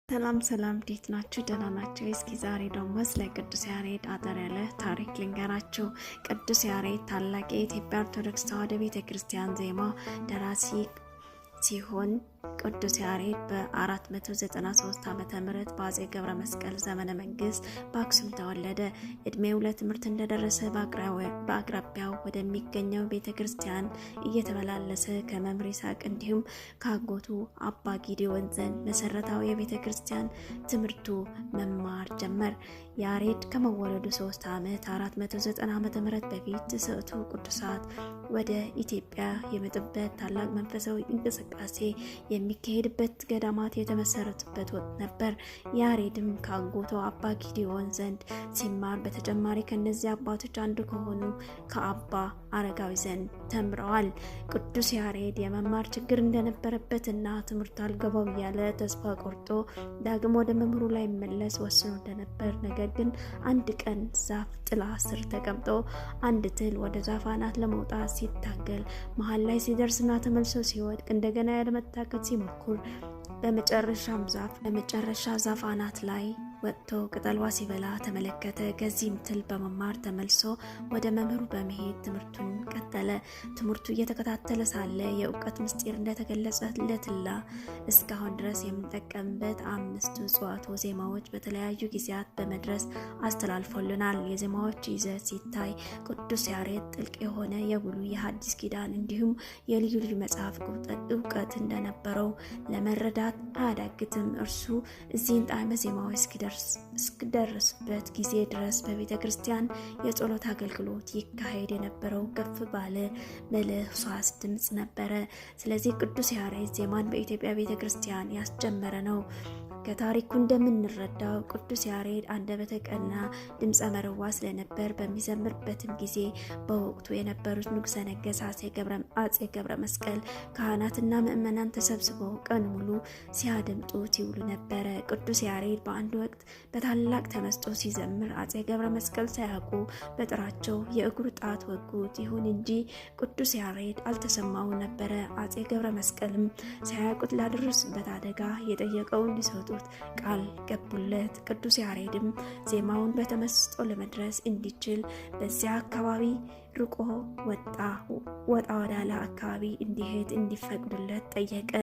ሰላም እንዴት ናችሁ? ደህና ናችሁ? እስኪ ዛሬ ደግሞ ስለ ቅዱስ ያሬድ አጠር ያለ ታሪክ ልንገራችሁ። ቅዱስ ያሬድ ታላቅ የኢትዮጵያ ኦርቶዶክስ ተዋሕዶ ቤተክርስቲያን ዜማ ደራሲ ሲሆን ቅዱስ ያሬድ በ493 ዓመተ ምህረት በአጼ ገብረ መስቀል ዘመነ መንግስት በአክሱም ተወለደ። እድሜው ለትምህርት እንደደረሰ በአቅራቢያው ወደሚገኘው ቤተክርስቲያን እየተመላለሰ ከመምህር ይስሐቅ እንዲሁም ከአጎቱ አባ ጊዲዮን ዘንድ መሰረታዊ የቤተክርስቲያን ትምህርቱ መማር ጀመር። ያሬድ ከመወለዱ 3 ዓመት 490 ዓመተ ምህረት በፊት ትስዕቱ ቅዱሳት ወደ ኢትዮጵያ የመጡበት ታላቅ መንፈሳዊ እንቅስቃሴ የሚካሄድበት ገዳማት የተመሰረቱበት ወቅት ነበር። ያሬድም ከአጎቱ አባ ጊዲዮን ዘንድ ሲማር በተጨማሪ ከነዚህ አባቶች አንዱ ከሆኑ ከአባ አረጋዊ ዘንድ ተምረዋል። ቅዱስ ያሬድ የመማር ችግር እንደነበረበትና ትምህርት አልገባው እያለ ተስፋ ቆርጦ ዳግም ወደ መምህሩ ላይ መለስ ወስኖ እንደነበር፣ ነገር ግን አንድ ቀን ዛፍ ጥላ ስር ተቀምጦ አንድ ትል ወደ ዛፍ አናት ለመውጣት ሲታገል መሃል ላይ ሲደርስና ተመልሶ ሲወድቅ እንደገና ያለመታከት ሲሞክር በመጨረሻ ዛፍ አናት ላይ ወጥቶ ቅጠሏ ሲበላ ተመለከተ። ከዚህም ትል በመማር ተመልሶ ወደ መምህሩ በመሄድ ትምህርቱን ቀጠለ። ትምህርቱ እየተከታተለ ሳለ የእውቀት ምስጢር እንደተገለጸለትና እስካሁን ድረስ የምንጠቀምበት 5 ጽዋቶ ዜማዎች በተለያዩ ጊዜያት በመድረስ አስተላልፎልናል። የዜማዎች ይዘት ሲታይ ቅዱስ ያሬድ ጥልቅ የሆነ የብሉይ የሐዲስ ኪዳን እንዲሁም የልዩ ልዩ መጽሐፍ እውቀት እንደነበረው ለመረዳት አያዳግትም። እርሱ እዚህን ጣዕመ ዜማዎች እስኪደርስበት ጊዜ ድረስ በቤተ ክርስቲያን የጸሎት አገልግሎት ይካሄድ የነበረው ከፍ ባለ መለኮሳዊ ድምጽ ነበረ። ስለዚህ ቅዱስ ያሬድ ዜማን በኢትዮጵያ ቤተ ክርስቲያን ያስጀመረ ነው። ከታሪኩ እንደምንረዳው ቅዱስ ያሬድ አንደበተ ቀና ድምጸ መረዋ ስለነበር በሚዘምርበትም ጊዜ በወቅቱ የነበሩት ንጉሠ ነገሥት አጼ ገብረ መስቀል ካህናትና ምእመናን ተሰብስበው ቀን ሙሉ ሲያደምጡት ይውሉ ነበረ። ቅዱስ ያሬድ በአንድ ወቅት በታላቅ ተመስጦ ሲዘምር አጼ ገብረ መስቀል ሳያውቁ በጥራቸው የእግሩ ጣት ወጉት። ይሁን እንጂ ቅዱስ ያሬድ አልተሰማው ነበረ። አጼ ገብረ መስቀልም ሳያውቁት ላደረሱበት አደጋ የጠየቀውን ሊሰጡ ቃል ገቡለት። ቅዱስ ያሬድም ዜማውን በተመስጦ ለመድረስ እንዲችል በዚያ አካባቢ ርቆ ወጣ ወዳለ አካባቢ እንዲሄድ እንዲፈቅዱለት ጠየቀ።